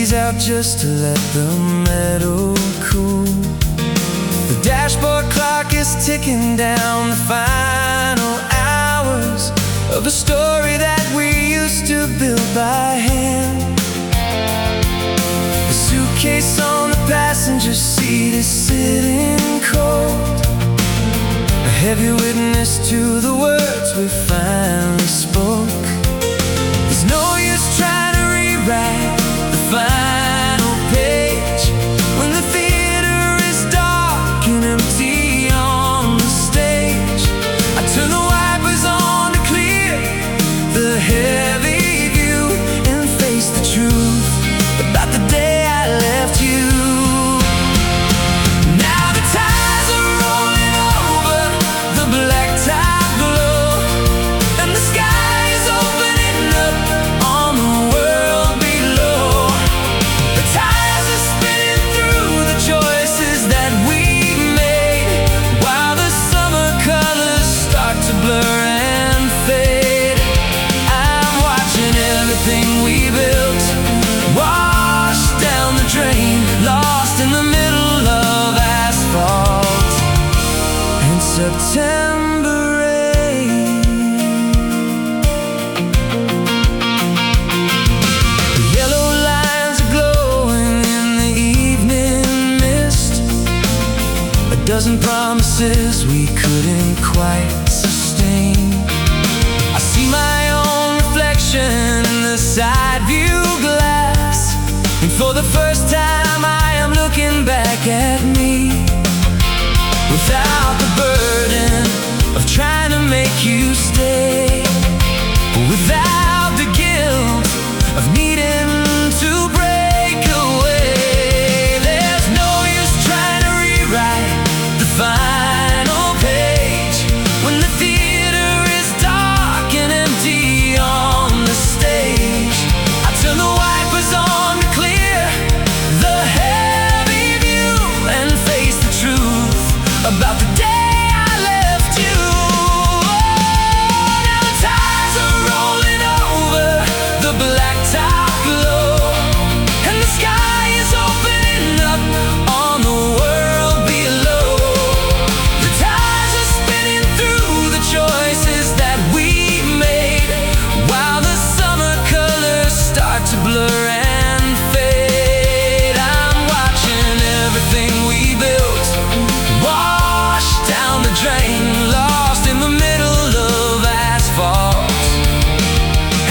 TV's out just to let the meadow cool. The dashboard clock is ticking down the final hours of a story that we used to build by hand. The suitcase on the passenger seat is sitting cold, a heavy witness to the words we finally spoke. There's no use trying to rewrite the final page when the theater is dark and empty on the stage. I turn the wipers on to clear the heavy view and face the truth about the day I left you. Now the tires are rolling over the blacktop glow, and the sky is opening up on the world below. The tires are spinning through the choices that we made, while the summer colors start to blur and fade. I'm watching everything we built wash down the drain, lost in the middle of asphalt and September rain. The yellow lines are glowing in the evening mist, a dozen promises we couldn't quite sustain. I see my own reflection in the side view glass, and for the first time I am looking back at me without the burden of trying to make you stay, without the guilt of needing to break away. There's no use trying to rewrite the final page when the theater is dark and empty on the stage. I turn the wipers on to clear the heavy view and face the truth about the day I left you. Now the tires are rolling over the blacktop glow, and the sky is opening up on the world below. The tires are spinning through the choices that we made, while the summer colors start to blur and fade. I'm watching everything we built wash down the drain, lost in the middle of asphalt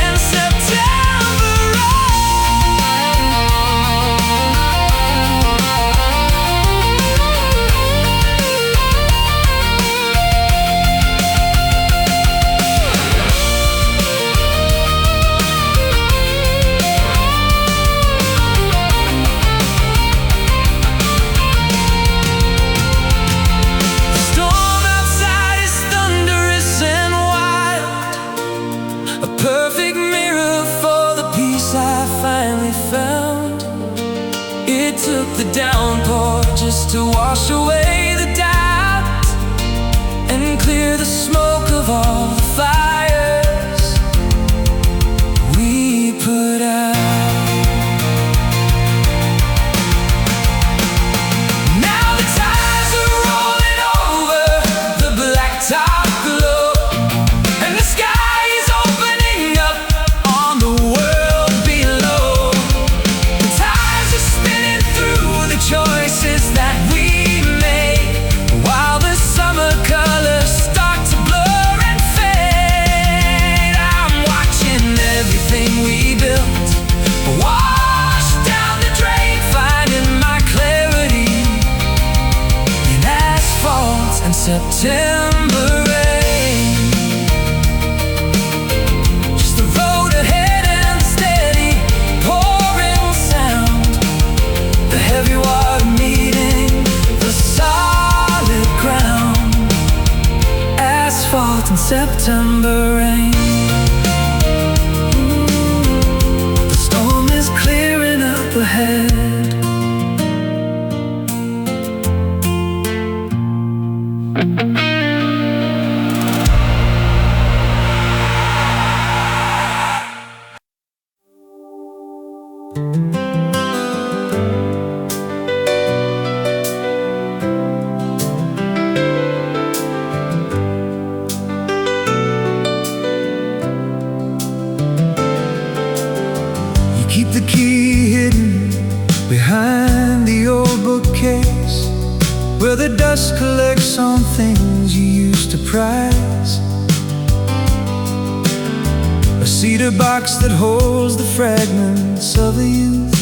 and September rain. The storm outside is thunderous and wild, a perfect mirror for the peace I finally found. It took the downpour just to wash away the doubt and clear the smoke of all the fires we put out. Now the tires are rolling over the blacktop glow, and the sky is opening up on the world below. The tires are spinning through the choices that we made, while the summer colors start to blur and fade. I'm watching everything we built wash down the drain, finding my clarity in asphalt and September rain. Just the road ahead and the steady pouring sound, the heavy water meeting the solid ground, asphalt and September rain. The storm is clearing up ahead. just collects on things you used to prize. A cedar box that holds the fragments of a youth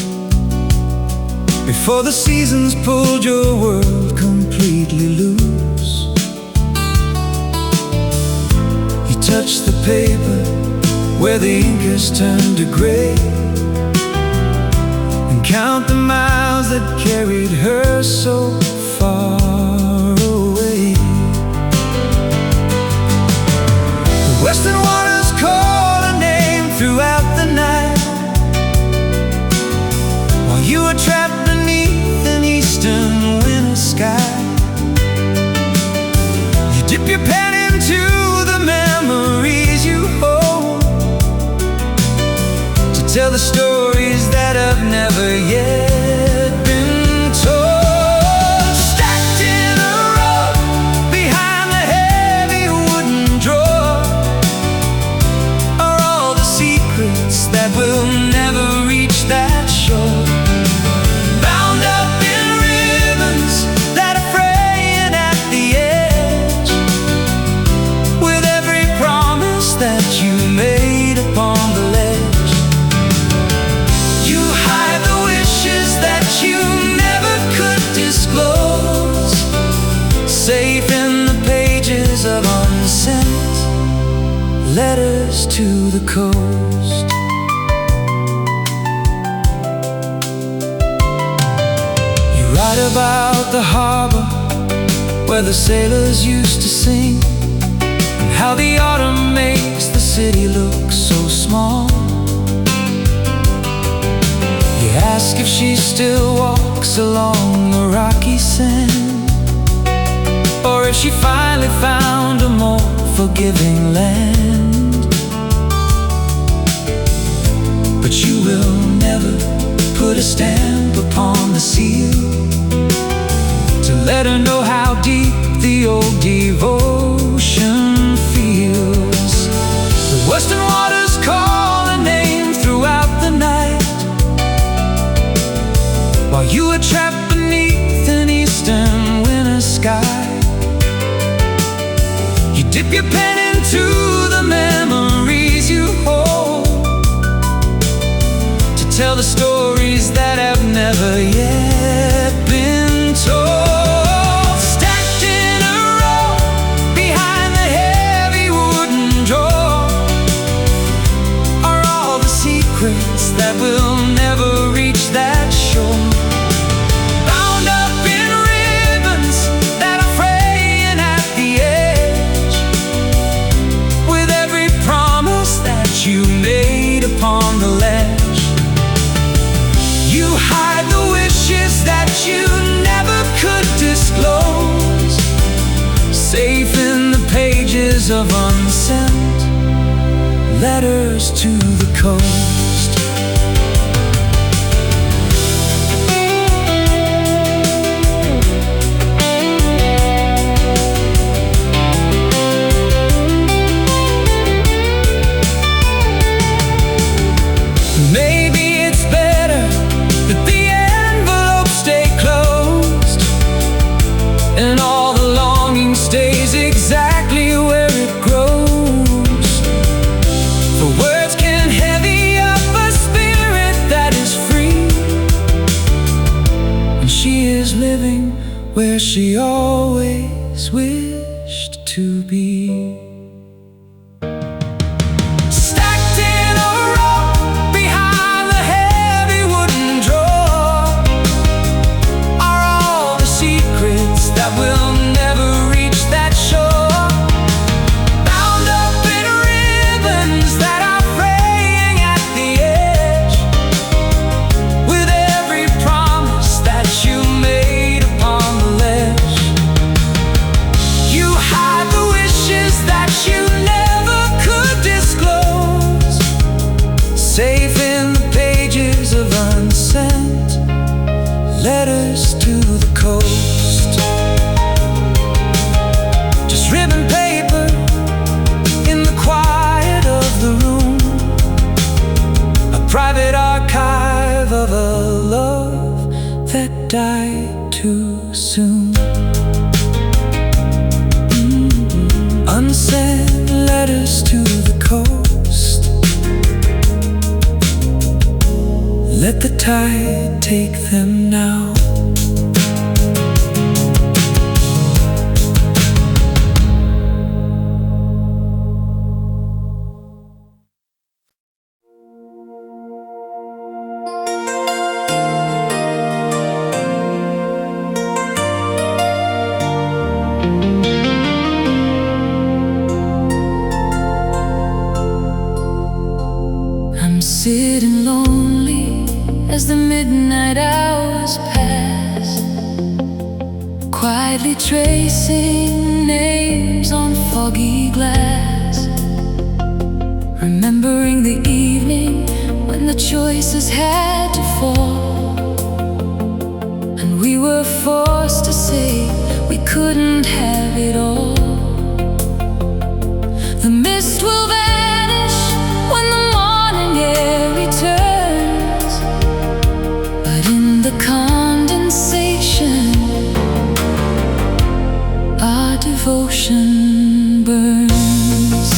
before the seasons pulled your world completely loose. You touch the paper where the ink has turned to gray, and count the miles that carried her so far away. The western waters call her name throughout the night, while you were trapped beneath an eastern winter sky. You dip your pen into the memories you hold, to tell the stories that have never yet been told. Stacked in a row behind the heavy wooden drawer are all the secrets that will never reach that shore. Bound up in ribbons that are fraying at the edge, with every promise that you made upon the ledge. You hide the wishes that you never could disclose, safe in the pages of unsent letters to the coast. You write about the harbor where the sailors used to sing, and how the autumn makes the city look so small. You ask if she still walks along the rocky sand, or if she finally found a more forgiving land. But you will never put a stamp upon the seal to let her know how deep the old devotion feels. The western waters call her name throughout the night, while you were trapped beneath an eastern winter sky. You dip your pen into the memories you hold, to tell the stories that have never yet been told. Stacked in a row behind the heavy wooden drawer are all the secrets that will never reach that shore. Bound up in ribbons that are fraying at the edge, with every promise that you made upon the ledge. You hide the wishes that you never could disclose, safe in the pages of unsent letters to the coast. Maybe it's better that the envelope stay closed, and all the longing stays exactly where it grows. For words can heavy up a spirit that is free, and she is living where she always wished to be. Stacked in a row behind the heavy wooden drawer are all the secrets that will never reach that shore. Bound up in ribbons that are fraying at the edge, with every promise that you made upon the ledge. You hide the wishes that you never could disclose, safe in the pages of unsent letters to the coast. Just ribbon paper in the quiet of the room, a private archive of a love that died too soon. them now. I'm sitting lonely as the midnight hours pass, quietly tracing names on foggy glass, remembering the evening when the choices had to fall, and we were forced to say we couldn't have it all. The mist will vanish when the morning air returns, but in the condensation our devotion burns.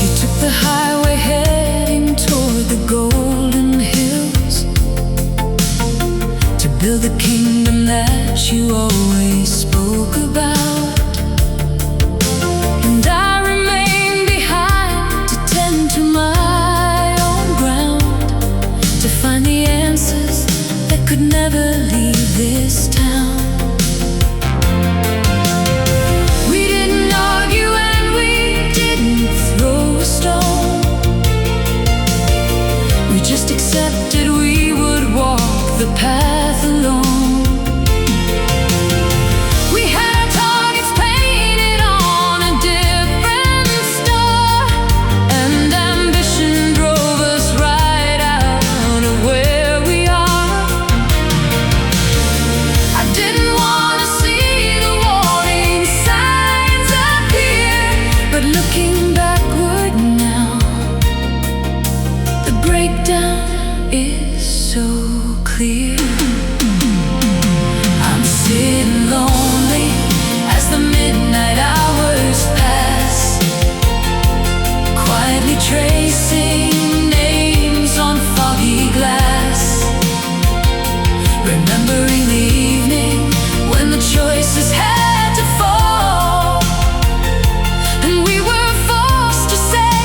You took the highway heading toward the golden hills to build the kingdom that you always spoke about, and I remained behind to tend to my own ground, to find the answers that could never leave this town. We didn't argue and we didn't throw a stone, we just accepted we would walk the path alone. Tracing names on foggy glass, remembering the evening when the choices had to fall, and we were forced to say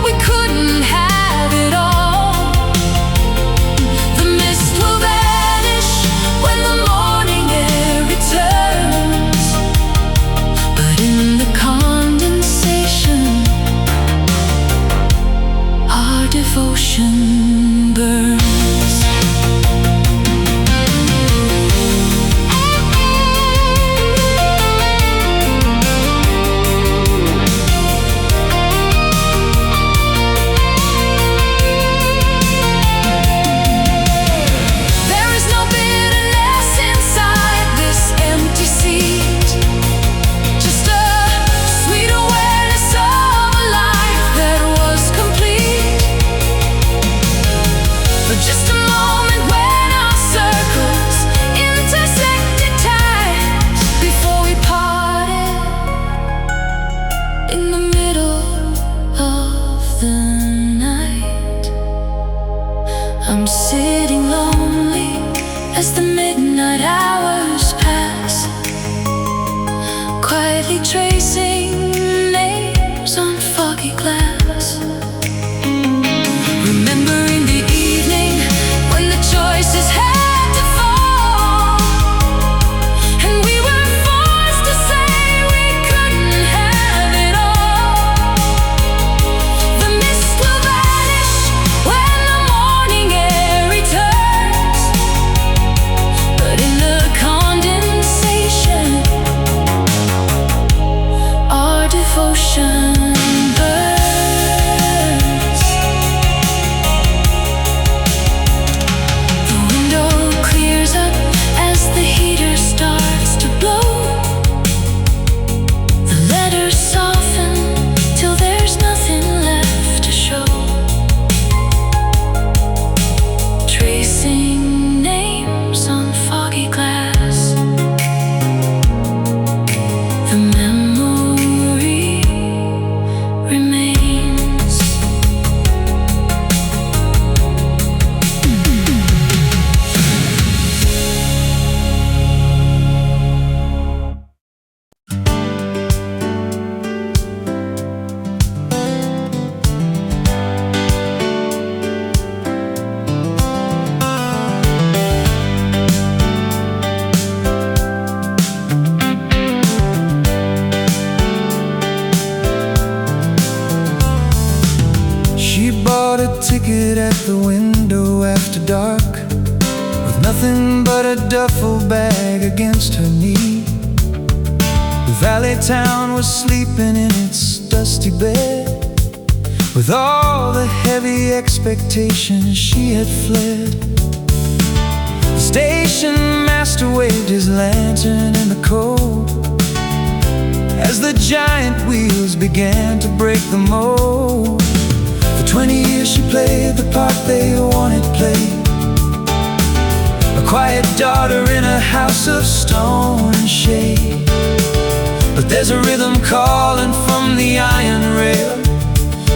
we couldn't have it all. The mist will vanish when the morning air returns, but in the condensation our devotion burns. There is no bitterness inside this empty seat, just a sweet awareness of a life that was complete. For just a moment when our circles intersected times before we parted in the middle of the night. I'm sitting lonely as the midnight hours pass, quietly tracing names on foggy glass, remembering the evening when the choices had to fall, and we were forced to say we couldn't have it all. The mist will vanish when the morning air returns, but in the sit at the window after dark, with nothing but a duffel bag against her knee. The valley town was sleeping in its dusty bed, with all the heavy expectations she had fled. The station master waved his lantern in the cold, as the giant wheels began to break the mold. For 20 years she played the part they wanted played, a quiet daughter in a house of stone and shade. But there's a rhythm calling from the iron rail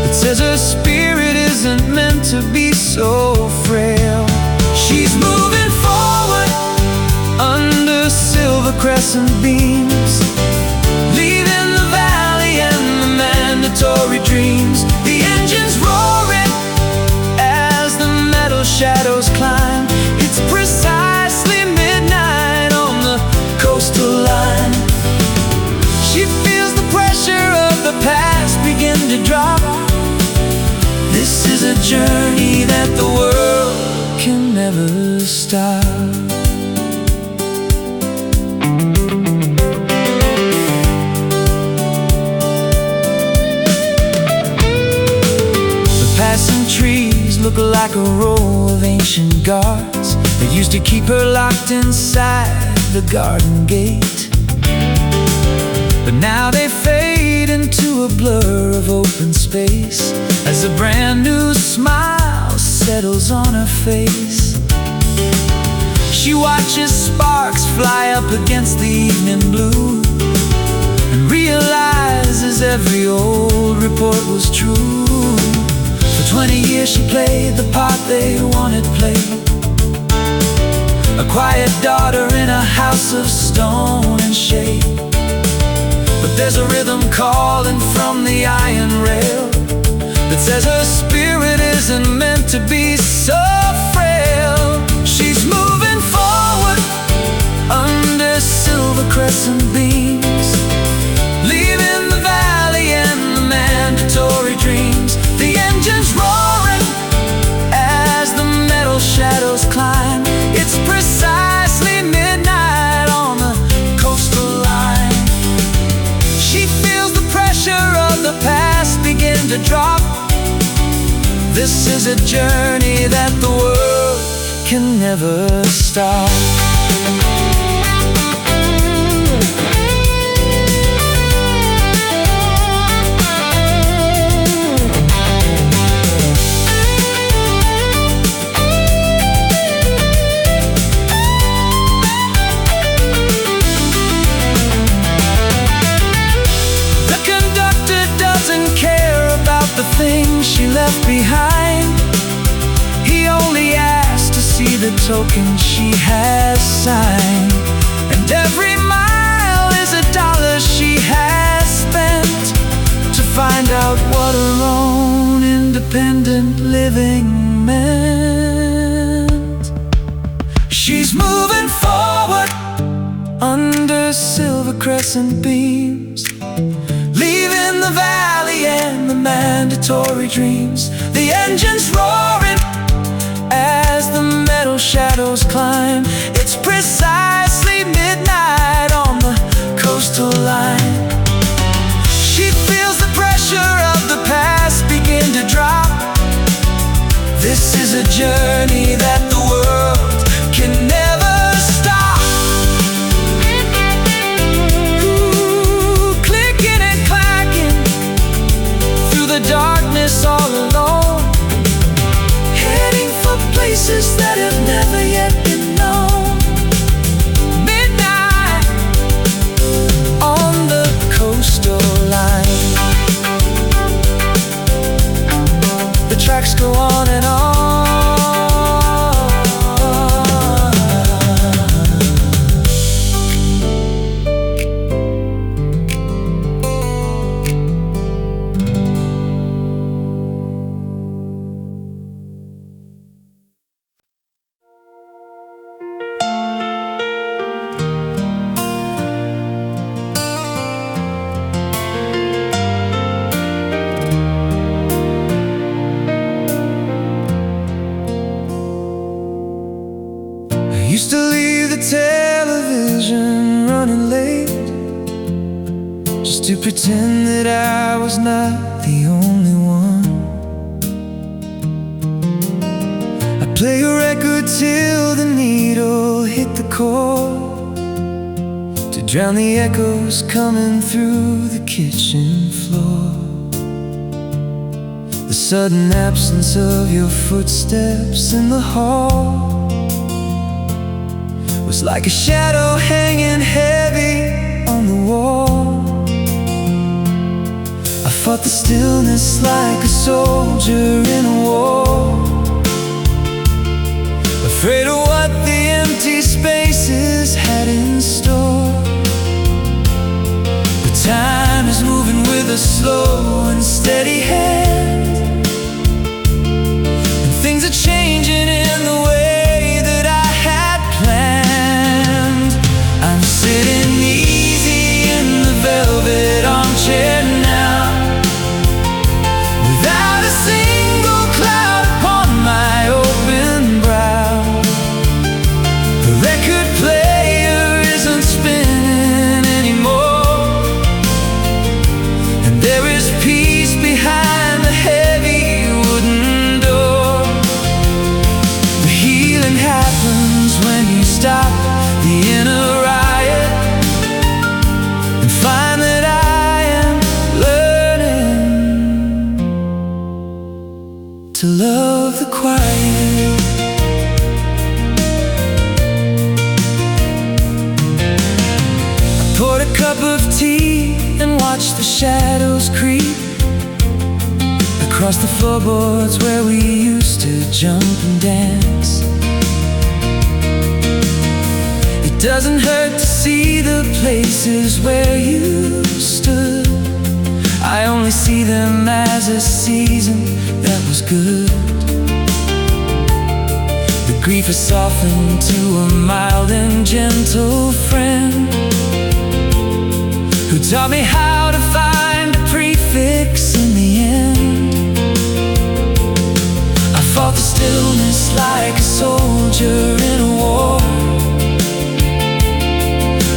that says her spirit isn't meant to be so frail. She's moving forward under silver crescent beams, leaving the valley and the mandatory dreams. The engine's roaring as the metal shadows climb. It's precisely midnight on the coastal line. She feels the pressure of the past begin to drop. This is a journey that the world can never stop. Passing trees look like a row of ancient guards that used to keep her locked inside the garden gate. But now they fade into a blur of open space as a brand new smile settles on her face. She watches sparks fly up against the evening blue and realizes every old report was true. For 20 years she played the part they wanted played, a quiet daughter in a house of stone and shade. But there's a rhythm calling from the iron rail that says her spirit isn't meant to be so frail. She's moving forward under silver crescent beams, leaving the valley and the mandatory dreams. The engine's roaring as the metal shadows climb. It's precisely midnight on the coastal line. She feels the pressure of the past begin to drop. This is a journey that the world can never stop. The things she left behind, he only asked to see the token she has signed. And every mile is a dollar she has spent to find out what her own independent living meant. She's moving forward under silver crescent beams, leaving the valley and the mandatory dreams. The engine's roaring as the metal shadows climb. It's precisely midnight on the coastal line. She feels the pressure of the past begin to drop. This is a journey that the world can never stop. The darkness all alone, heading for places that have never yet been known. Midnight on the coastal line. The tracks go on and on. used to leave the television running late, just to pretend that I was not the only one. I'd play a record till the needle hit the core, to drown the echoes coming through the kitchen floor. The sudden absence of your footsteps in the hall was like a shadow hanging heavy on the wall. I fought the stillness like a soldier in a war, afraid of what the empty spaces had in store. But time is moving with a slow and steady hand, and things are changing in the way that I had planned. I'm sitting easy in the velvet armchair now, without a single cloud upon my open brow. The record player isn't spinning anymore, and there is peace behind the heavy wooden door. The healing happens when you stop the inner riot and find that I am learning to love the quiet. I poured a cup of tea and watched the shadows creep across the floorboards where we used to jump and dance. It doesn't hurt to see the places where you stood. I only see them as a season that was good. The grief is softened to a mild and gentle friend, who taught me how to find a prefix in the end. I fought the stillness like a soldier in a war,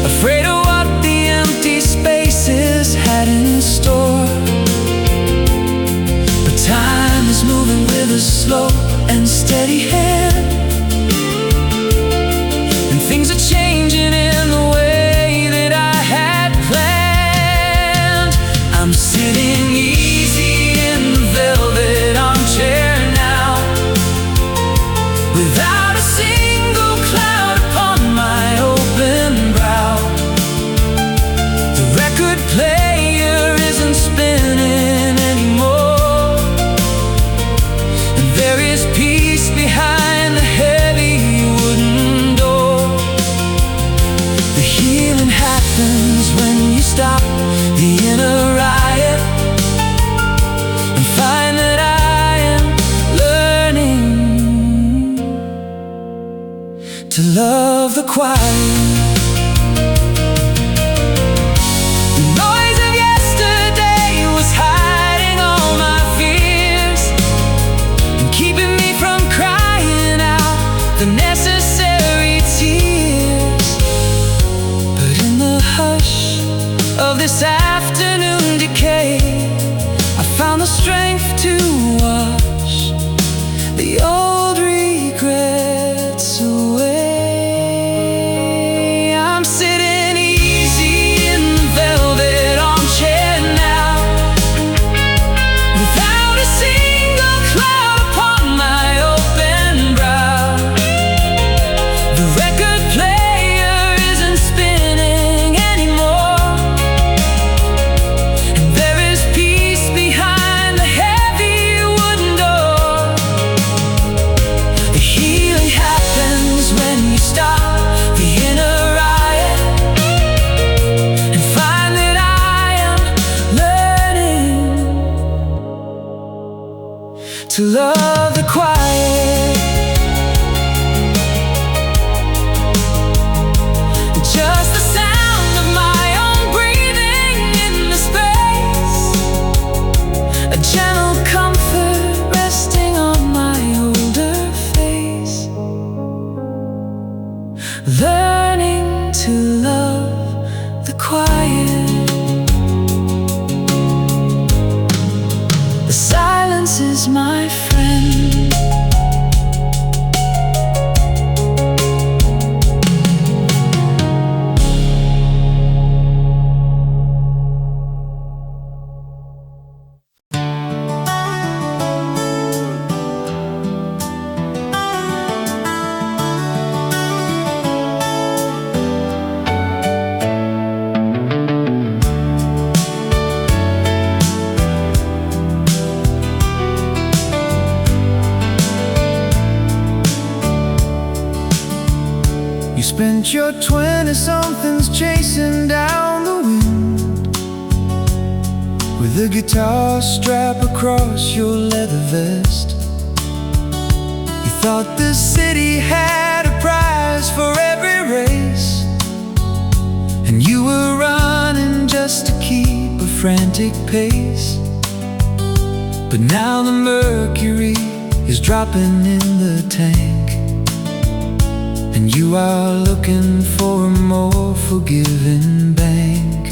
afraid of what the empty spaces had in store. But time is moving with a slow and steady hand, and things are changing in the way that I had planned. I'm sitting easy in the velvet armchair now, without a single cloud upon my open brow. The record player isn't spinning anymore, and there is peace behind the heavy wooden door. The healing happens when you stop the inner riot and find that I am learning to love the quiet. The noise of yesterday was hiding all my fears and keeping me from crying out the necessary tears. But in the hush of this afternoon decay, I found the strength to wash the old regrets away. I'm sitting easy in the velvet armchair now, without a single cloud upon my open brow. The record player isn't spinning anymore, and there is peace behind the heavy wooden door. The healing happens when you stop the inner riot and find that I am learning to love the quiet. Just the sound of my own breathing in the space, a gentle comfort resting on my older face. friend. Spent your 20-somethings chasing down the wind, with a guitar strap across your leather vest. You thought the city had a prize for every race, and you were running just to keep a frantic pace. But now the mercury is dropping in the tank, and you are looking for a more forgiving bank.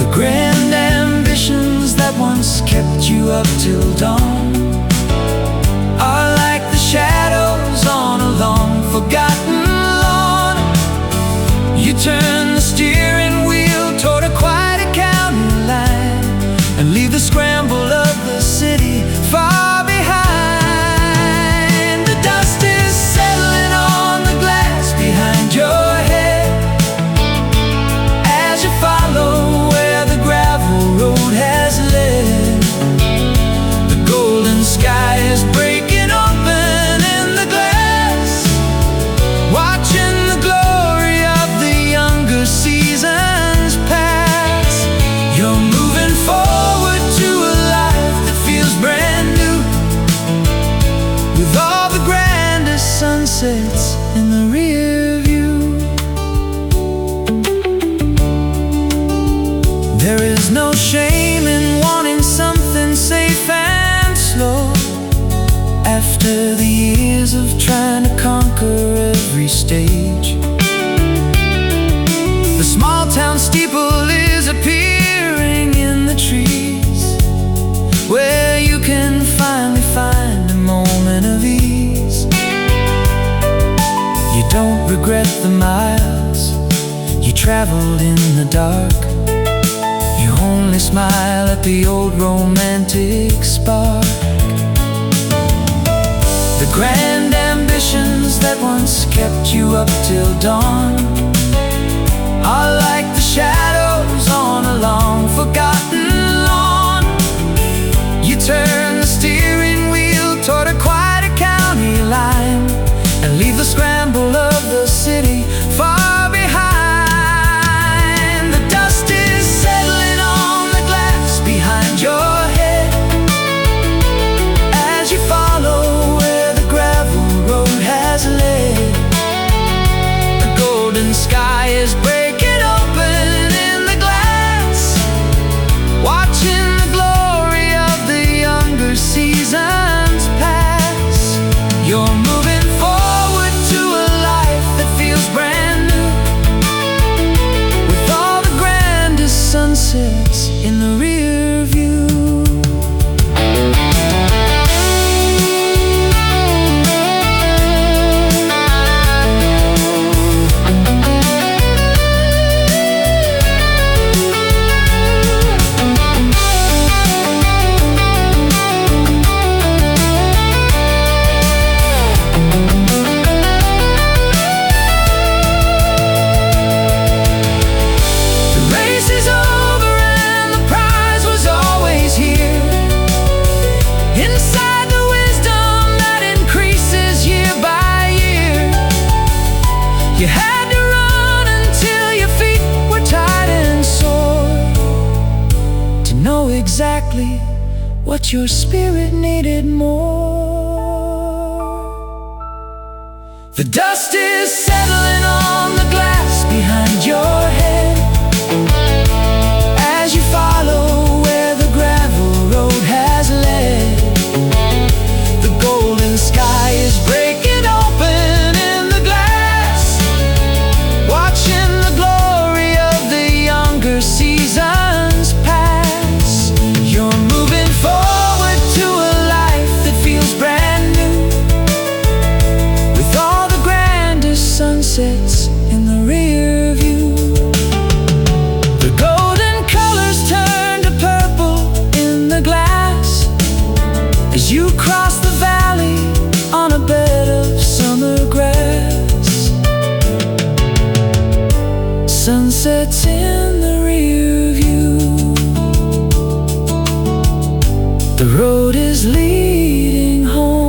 The grand ambitions that once kept you up till dawn are like the shadows on a long forgotten lawn. You turn the steering wheel toward a quieter county line, and leave the scramble of the city far behind. Your head as you follow where the gravel road has led. The golden sky is breaking open in the glass, watching the glory of the younger seasons pass. You're moving forward to a life that feels brand new, with all the grandest sunsets in the rear. There is no shame in wanting something safe and slow, after the years of trying to conquer every stage. The small town steeple is appearing in the trees, where you can finally find a moment of ease. You don't regret the miles you traveled in the dark. You only smile at the old romantic spark. The grand ambitions that once kept you up till dawn are like the shadows on a long forgotten lawn. You turn the steering wheel toward a quieter county line, and leave the scramble of the city far behind. Your head as you follow where the gravel road has led. The golden sky is breaking open in the glass, watching the glory of the younger seasons pass. You're moving forward to a life that feels brand new, with all the grandest sunsets in the rear view. You had to run until your feet were tired and sore, to know exactly what your spirit needed more. The dust is settling on the glass behind your head as you follow where the gravel road has led. The golden sky is breaking open in the glass, watching the glory of the younger seasons pass. You're moving forward to as you cross the valley on a bed of summer grass. Sunsets in the rear view, the road is leading home.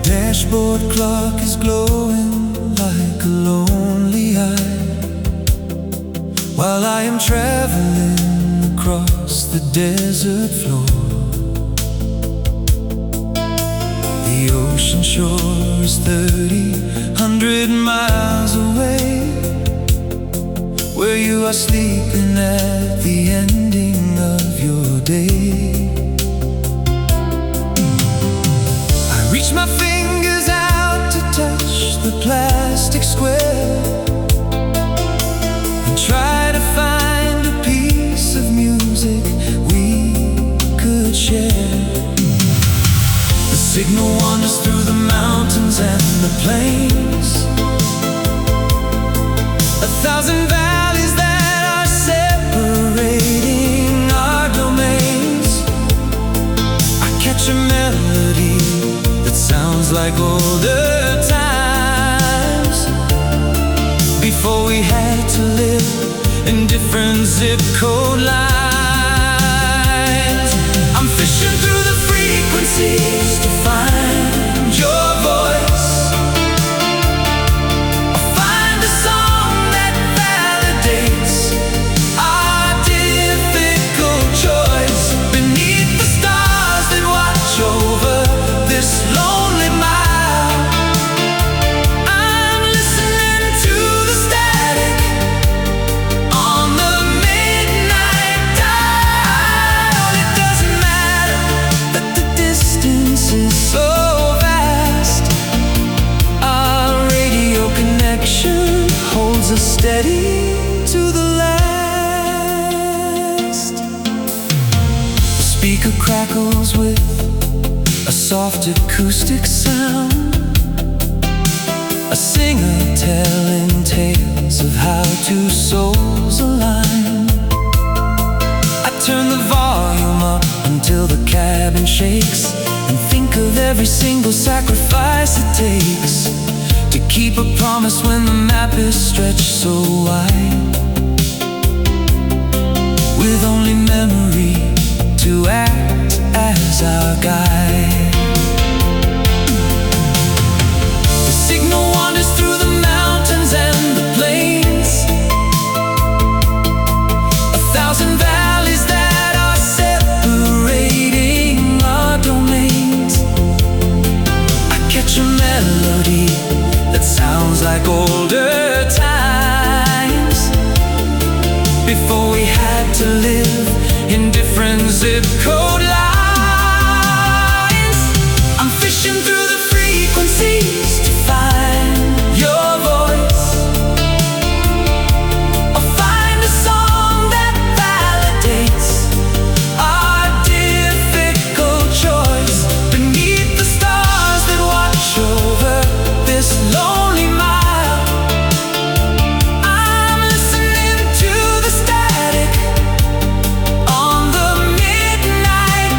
Dashboard clock is glowing like a lonely eye, while I am traveling across the desert floor. The ocean shore is 3,000 miles away, where you are sleeping at the ending of your day. I reach my fingers out to touch the plastic square and try to find a piece of music we could share. The signal wanders through the mountains and the plains, 1,000 valleys that are separating our domains. I catch a melody that sounds like older times, before we had to live in different zip code lines. I'm fishing through the frequencies to find your voice. I'll find a song that validates our difficult choice, beneath the stars that watch over this lonely mile. I'm listening to the static on the midnight dial. It doesn't matter that the distance is so vast. Our radio connection holds us steady to the last. The speaker crackles with a soft acoustic sound, a singer telling tales of how two souls align. I turn the volume up until the cabin shakes, and think of every single sacrifice it takes to keep a promise when the map is stretched so wide, with only memory to act as our guide. The signal wanders through the mountains and the plains, 1,000 valleys that are separating our domains. I catch a melody that sounds like older times, before we had to live in different zip code lines. I'm fishing through the frequencies to find your voice. I'll find a song that validates our difficult choice, beneath the stars that watch over this lonely mile. I'm listening to the static on the midnight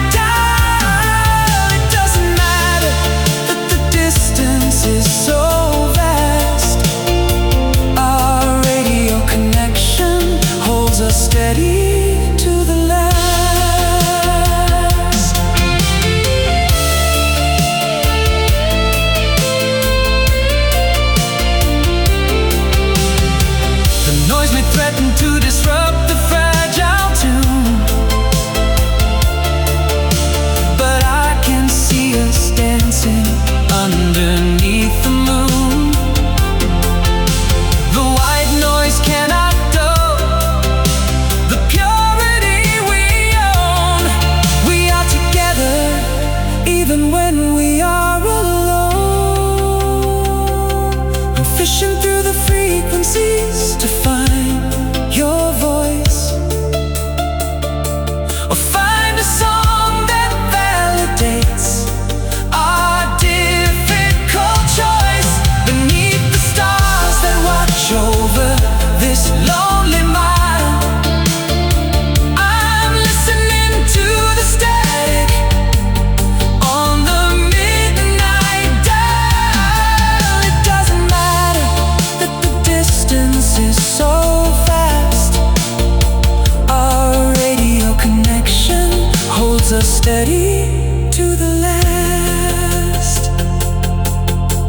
steady to the last.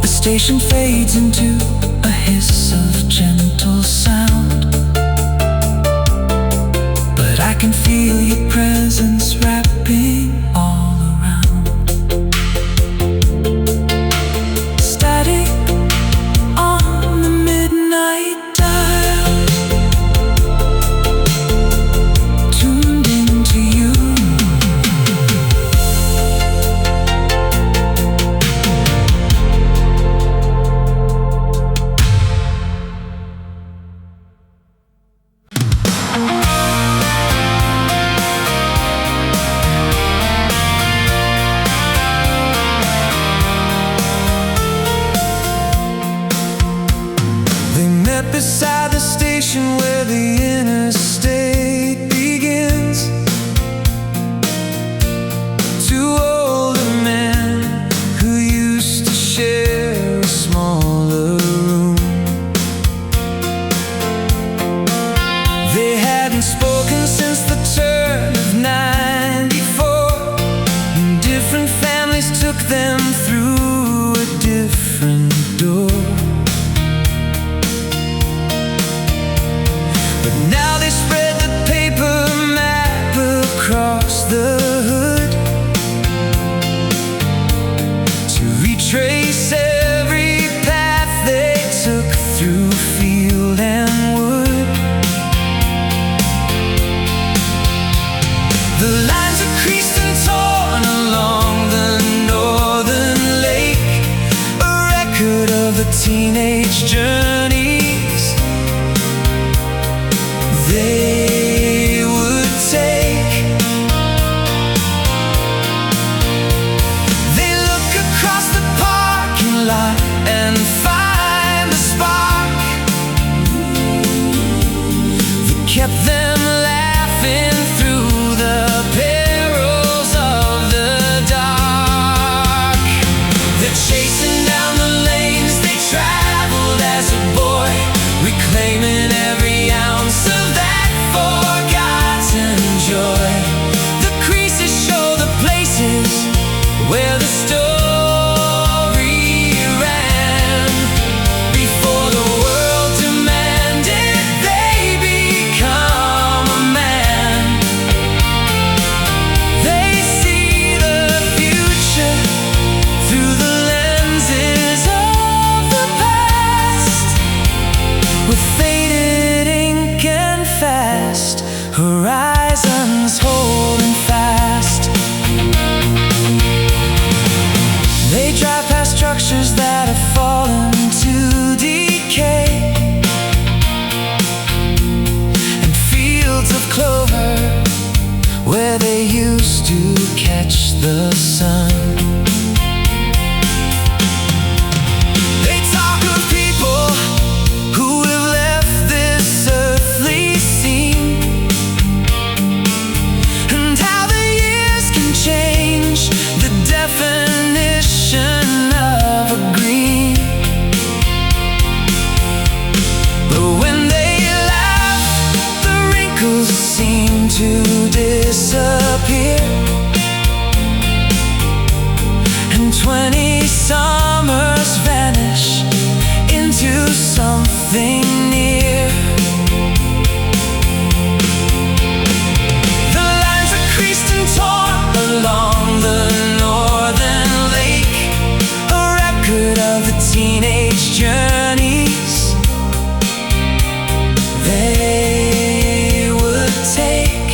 The station fades into a hiss of gentle sound, but I can feel your presence wrapping all around. Static on the midnight dial, tuned into you. Beside the station where the interstate begins, two older men who used to share a smaller room. They hadn't spoken since the turn of '94, and different families took them through a different door. Now they spread the paper map across the hood to retrace every path they took through field and wood. The lines are creased and torn along the northern lake, a record of the teenage journeys they would take. They look across the parking lot and find a spark that kept them laughing through the perils of the dark. They're chasing down the lanes they traveled as a boy, reclaiming every ounce of that forgotten joy. The creases show the places where the story ran. Before the world demanded they become a man. They see the future through the lenses of the past, with faded ink and fast horizons holding fast. They drive past structures that have fallen to decay, and fields of clover where they used to catch the sun. They talk of people who have left this earthly scene, and how the years can change the definition of a green. But when they laugh, the wrinkles seem to disappear, and 20 summers vanish into something near. The lines are creased and torn along the northern lake, a record of the teenage journeys they would take.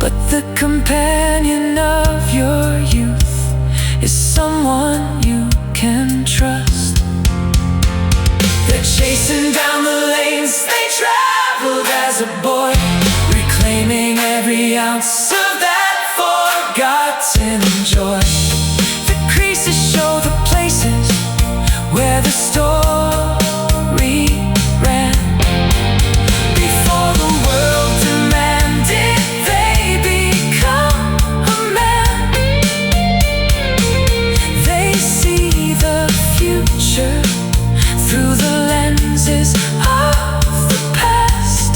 but the companion of your youth is someone you can trust. They're chasing down the lanes they traveled as a boy, reclaiming every ounce of that forgotten joy. The creases show the places where the story ran. Before the world demanded they become a man. They see the future through the lenses of the past,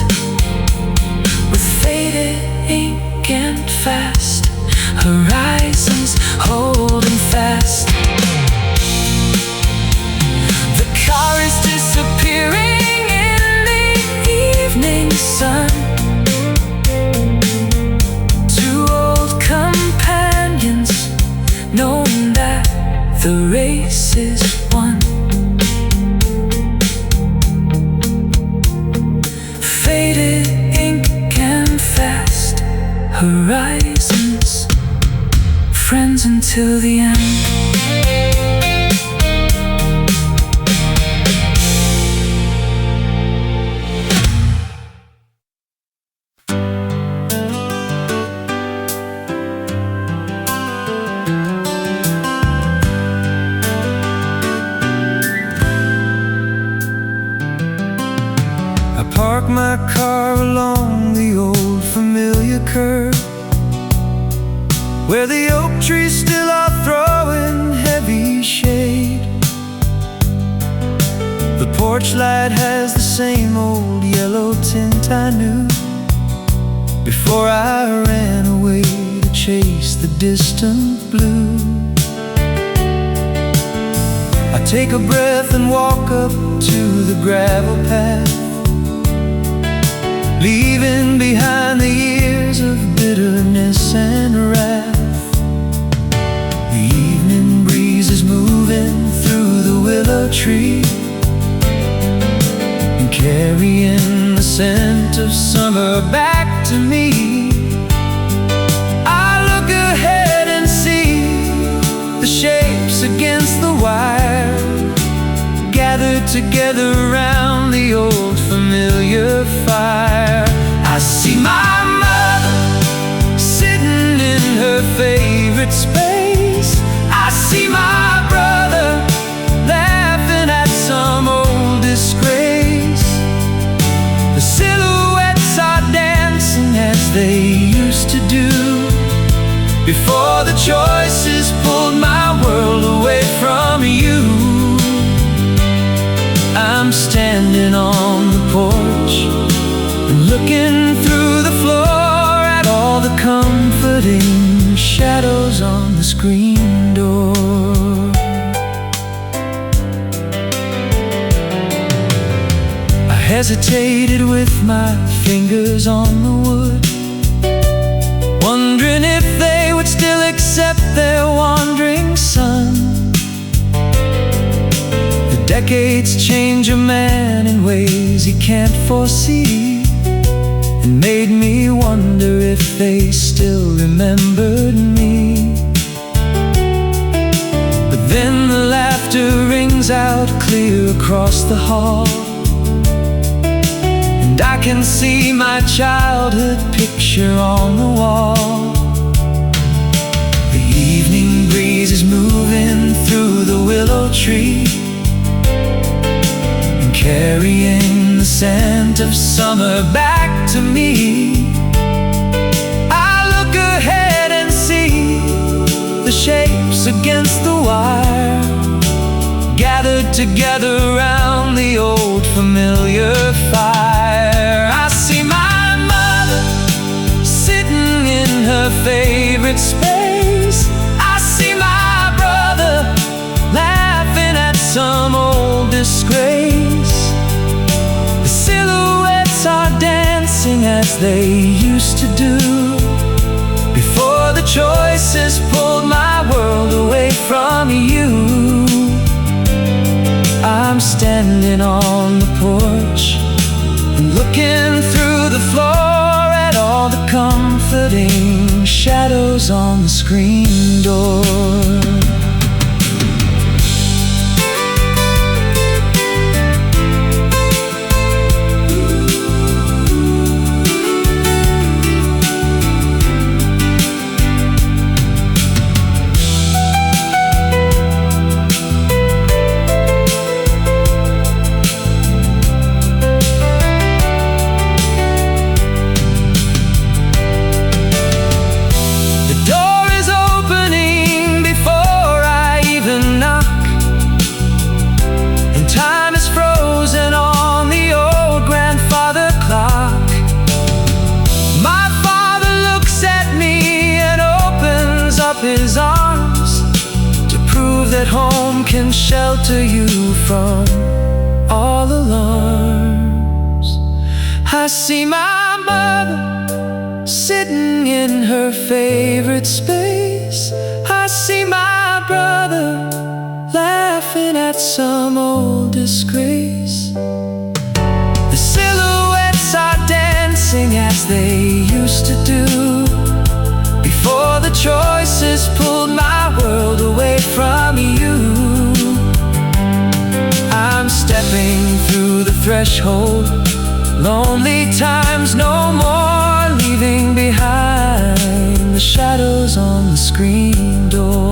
with faded ink and fast horizons holding fast. The car is disappearing in the evening sun. Two old companions, knowing that the race is won. Faded ink and fast horizons, friends until the end. I park my car along the old familiar curb, where the oak trees still are throwing heavy shade. The porch light has the same old yellow tint I knew before I ran away to chase the distant blue. I take a breath and walk up to the gravel path, leaving behind the years of bitterness and wrath. The evening breeze is moving through the willow tree and carrying the scent of summer back to me. I look ahead and see the shapes against the wire, gathered together around the old familiar fire. I see my mother sitting in her favorite space. I see my brother laughing at some old disgrace. The silhouettes are dancing as they used to do before the choices pulled my world away from you. I'm standing on the porch and looking through the floor at all the comforting shadows on the screen door. I hesitated with my fingers on the wood, wondering if they would still accept their wandering son. Decades change a man in ways he can't foresee, and made me wonder if they still remembered me. But then the laughter rings out clear across the hall, and I can see my childhood picture on the wall. The evening breeze is moving through the willow tree, carrying the scent of summer back to me. I look ahead and see the shapes against the wire, gathered together around the old familiar fire. I see my mother sitting in her favorite space. I see my brother laughing at some old disgrace. The silhouettes are dancing as they used to do before the choices pulled my world away from you. I'm standing on the porch and looking through the floor at all the comfort comforting shadows on the screen door. His arms to prove that home can shelter you from all alarms. I see my mother sitting in her favorite space. I see my brother laughing at some old disgrace. The silhouettes are dancing as they used to do, before the choices pulled my world away from you. I'm stepping through the threshold, lonely times no more, leaving behind the shadows on the screen door.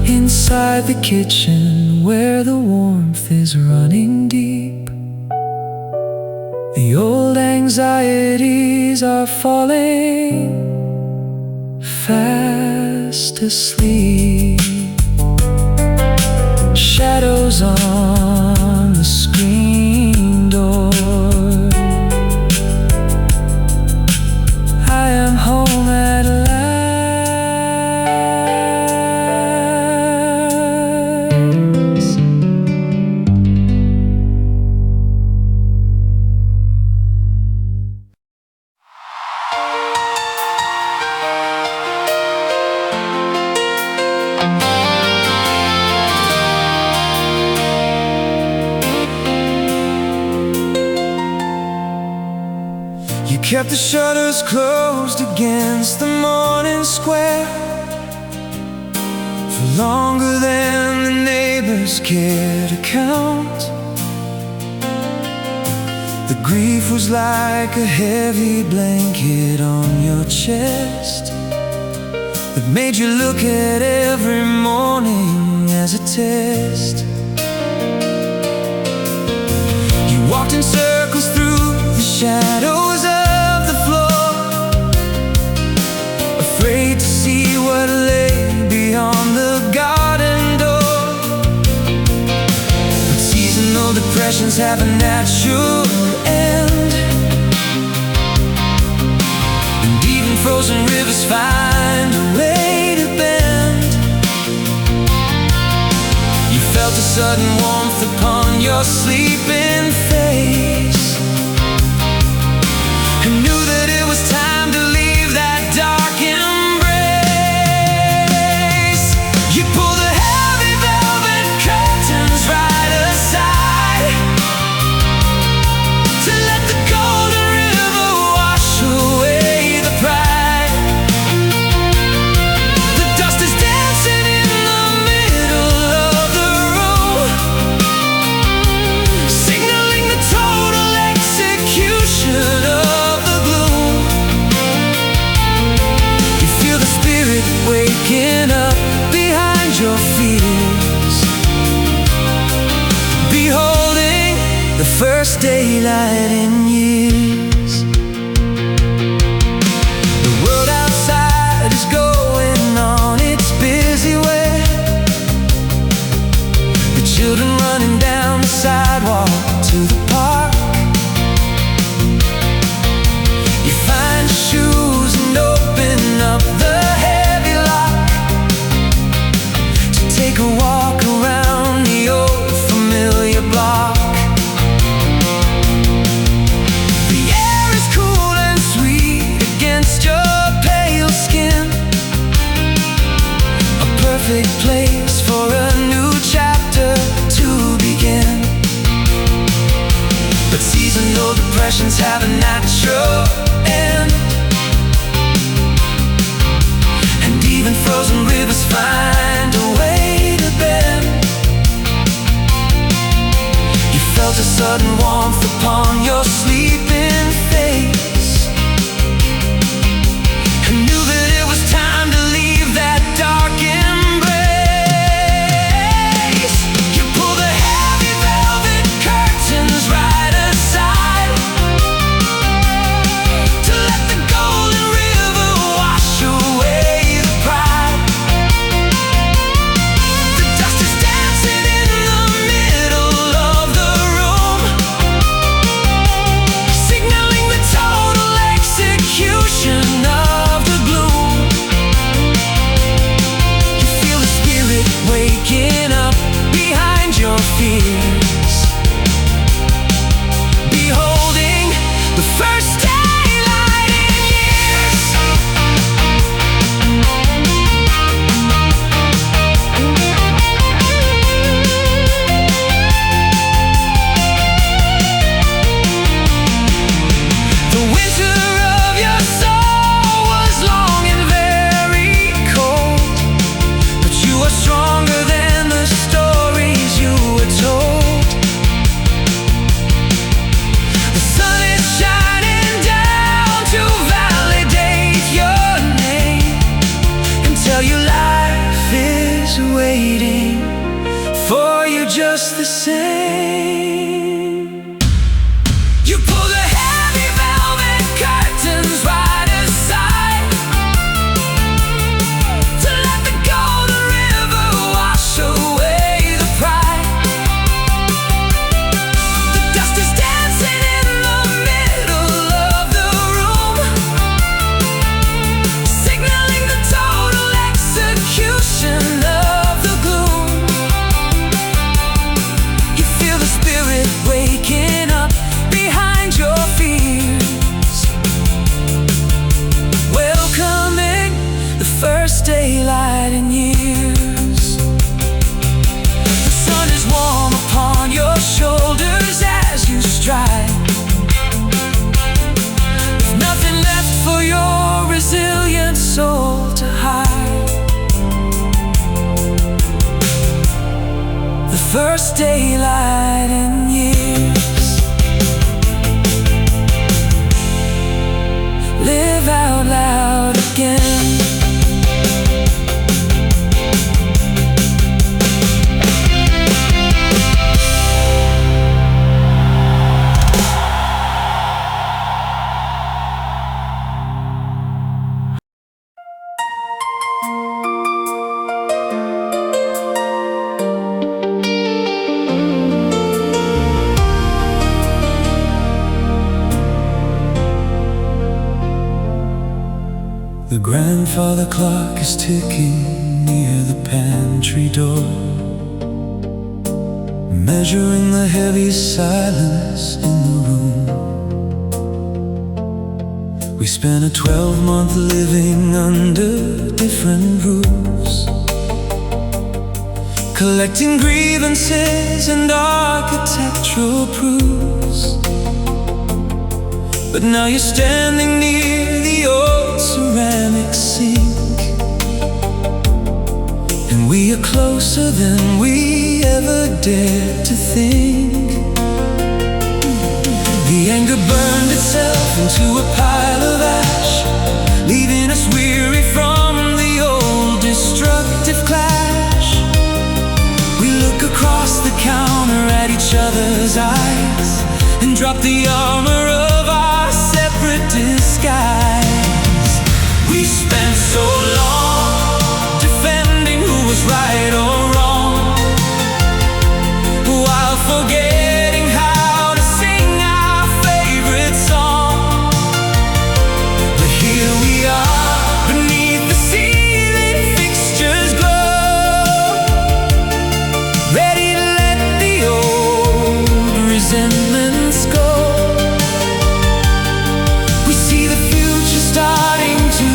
Inside the kitchen where the warmth is running deep, the old anxieties are falling fast asleep. Shadows on the screen door. I am home at last. You kept the shutters closed against the morning square for longer than the neighbors cared to count. The grief was like a heavy blanket on your chest that made you look at every morning as a test. You walked in circles through the shadows of the floor, afraid to see what lay beyond the garden door. But seasonal depressions have a natural end, and even frozen rivers find a way to bend. You felt a sudden warmth upon your sleeping face, and knew that it was time to leave that dark embrace. You pulled the heavy velvet curtains right aside to let the golden river wash away the pride. The dust is dancing in the middle of the room, signaling the total execution of the gloom. You feel the spirit waking up behind your fears, beholding the first daylight in years. The world outside is going on its busy way, the children running down the sidewalk to the park. You find your shoes and open up the heavy lock to take a walk around the old familiar block. The air is cool and sweet against your pale skin, a perfect place for a new chapter to begin. But seasonal depressions have a natural end, first daylight in years. Live out loud again. The grandfather clock is ticking near the pantry door, measuring the heavy silence in the room. We spent a 12-month living under different roofs, collecting grievances and architectural proofs. But now you're standing near the old ceramic sink, and we are closer than we ever dared to think. The anger burned itself into a pile of ash, leaving us weary from the old destructive clash. We look across the counter at each other's eyes and drop the armor of our separate disguise. We spent so long defending who was right or wrong, while forgetting how to sing our favorite song. But here we are, beneath the ceiling fixtures glow, ready to let the old resentments go. We see the future starting to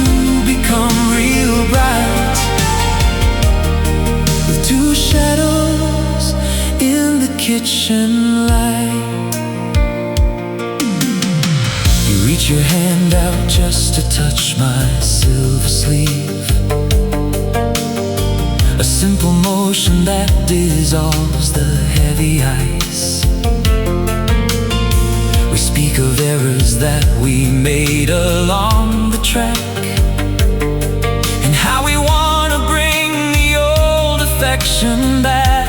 become real bright, with two shadows in the kitchen light. You reach your hand out just to touch my silver sleeve, a simple motion that dissolves the heavy ice. We speak of errors that we made along the track, and how we want to bring the old affection back.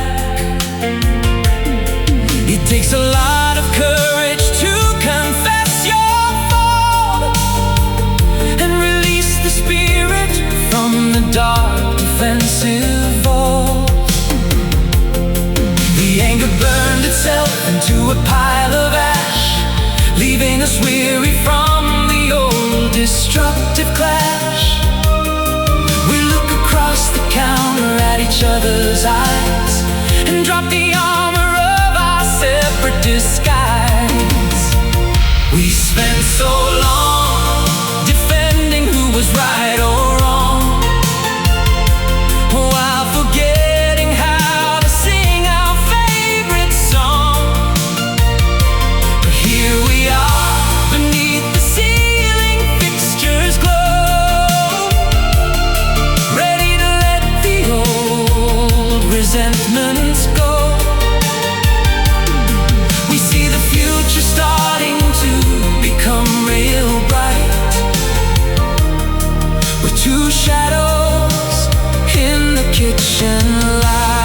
It takes a lot of courage to confess your fault and release the spirit from the dark defensive vault. The anger burned itself into a pile of ash, leaving us weary from the old destructive clash. We look across the counter at each other's eyes and drop the armor of our separate disguise. We spent so long defending who was right or wrong, while forgetting how to sing our favorite song. But here we are, beneath the ceiling fixtures glow, ready to let the old resentments go. We see the future starting to become real bright, with two shadows in the kitchen light.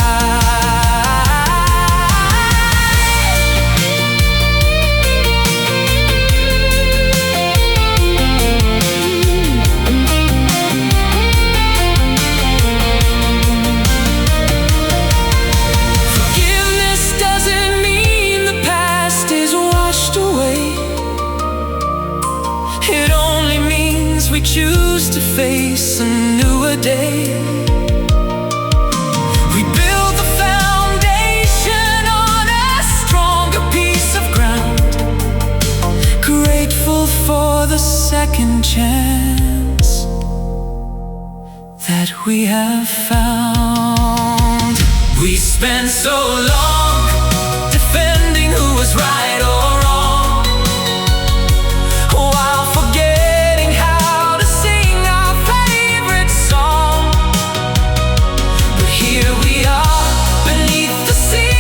Forgiveness doesn't mean the past is washed away. It only means we choose to face a newer day. We build the foundation on a stronger piece of ground, grateful for the second chance that we have found. We spent so long defending who was right or wrong, while forgetting how to sing our favorite song. But here we are, beneath the sea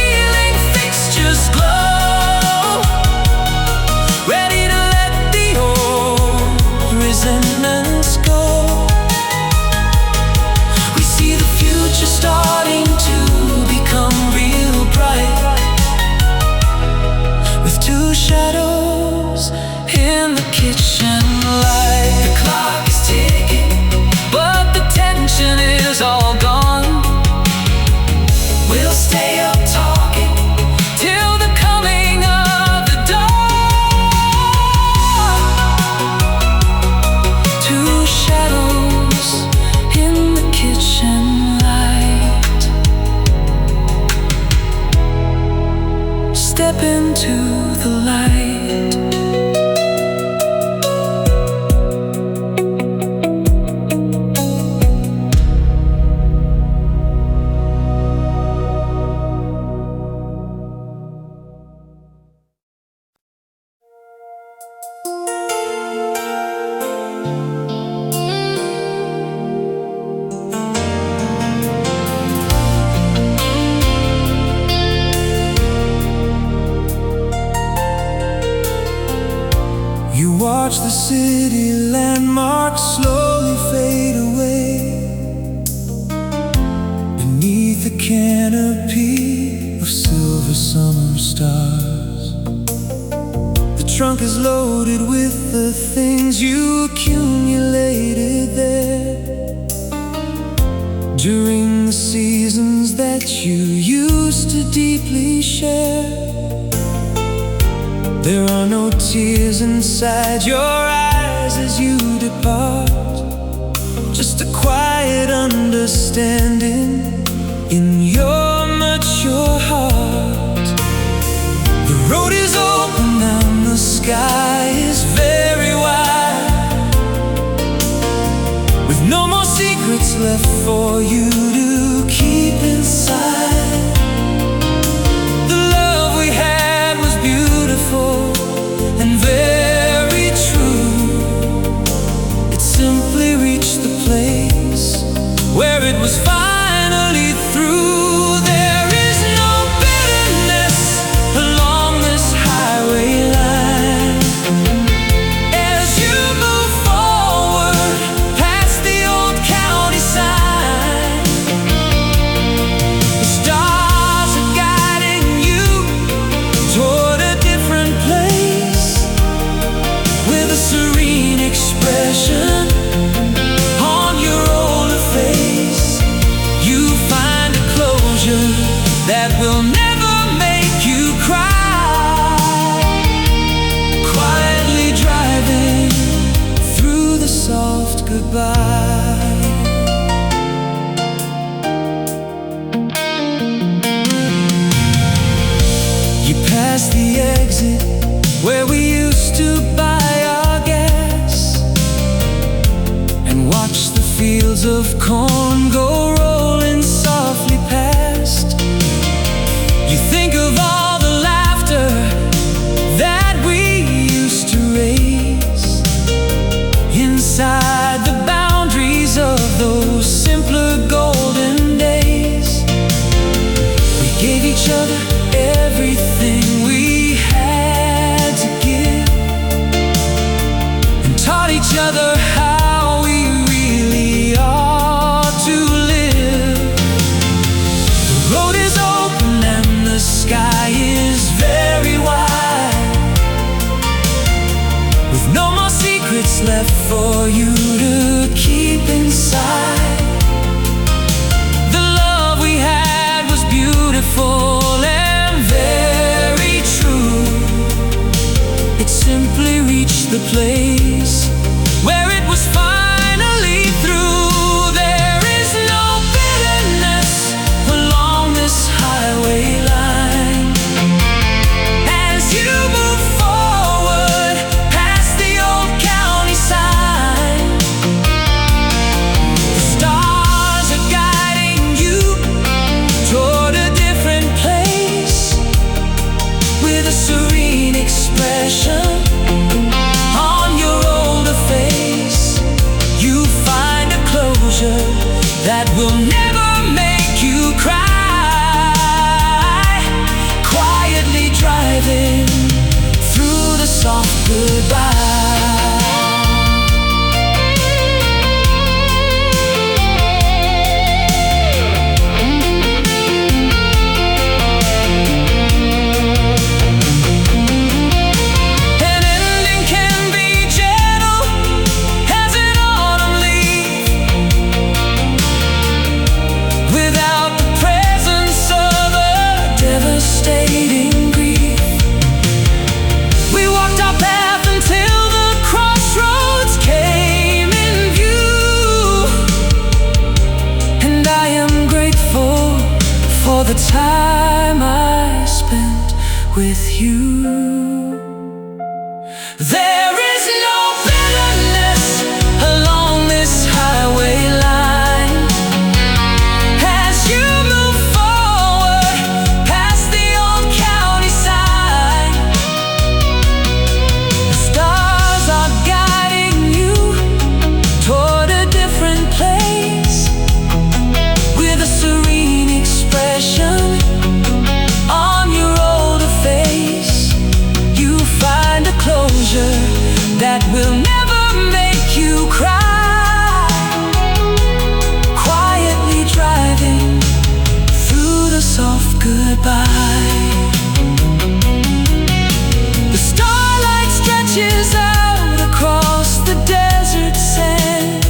kitchen light. The clock is ticking, but the tension is all gone. We'll stay up talking till the coming of the dawn. Two shadows in the kitchen light. Step into the light. Watch the city landmarks slowly fade away beneath the canopy of silver summer stars. The trunk is loaded with the things you accumulated there during the seasons that you used to deeply share. There are no tears inside your eyes as you depart, just a quiet understanding in your mature heart. The road is open and the sky is very wide, with no more secrets left for you to keep inside. The love we had was beautiful and very true. It simply reached the place where it was finally through. There is no bitterness along this highway line as you move forward past the old county sign. The stars are guiding you toward a different place. With a serene expression on your older face, you find a closure that will never make you cry. Quietly driving through the soft goodbye. You pass the exit where we used to buy our gas and watch the fields of corn go rolling softly past. You think of all the laughter that we used to raise inside the boundaries of those simpler golden days. We gave each other everything we had to give and taught each other how we really ought to live. The road is open and the sky is very wide, with no more secrets left for you to keep inside. The love we had was beautiful and very true. It simply reached the place where it was finally through. There is no bitterness along this highway line as you move forward past the old county sign. The stars are guiding you toward a different place with a serene expression on your older face. you cry, quietly driving through the soft goodbye. The starlight stretches out across the desert sand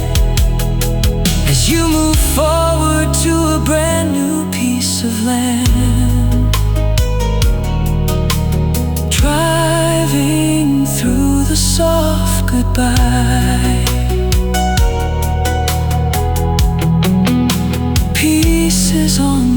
as you move forward to a brand new piece of land. Driving through the soft goodbye. Pieces on